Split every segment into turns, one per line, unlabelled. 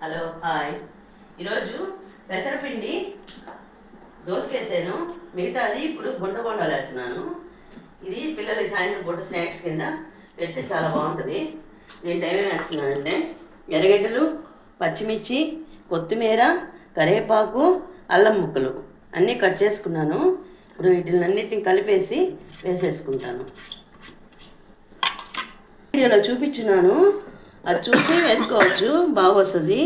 Hello hi. ఈరోజు పెసరపిండి దోసకేసాను, మిగతాది ఇప్పుడు గుంట బొండాలు వేస్తున్నాను. ఇది పిల్లలకి సాయంత్రం పూట స్నాక్స్ కింద పెడితే చాలా బాగుంటుంది. నేను టైం వేస్తున్నానంటే ఎర్రగడ్డలు, పచ్చిమిర్చి, కొత్తిమీర, కరివేపాకు, అల్లం ముక్కలు అన్నీ కట్ చేసుకున్నాను. ఇప్పుడు వీటినన్నిటిని కలిపేసి వేసేసుకుంటాను. వీడియోలో చూపించున్నాను, అది చూసి వేసుకోవచ్చు, బాగా వస్తుంది.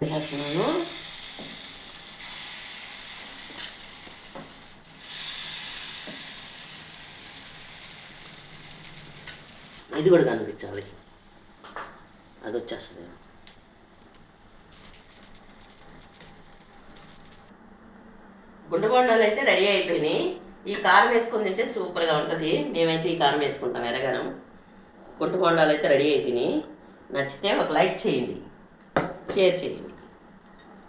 వేసేస్తున్నాను. ఇది కూడా కనిపించాలి, అది వచ్చేస్తుంది. గుంట బొండాలు అయితే రెడీ అయిపోయినాయి. ఈ కారం వేసుకొని తింటే సూపర్గా ఉంటుంది. మేమైతే ఈ కారం వేసుకుంటాం, ఎర్రగనం. గుంట బొండాలు అయితే రెడీ అయిపోయినాయి. నచ్చితే ఒక లైక్ చేయండి, షేర్ చేయండి.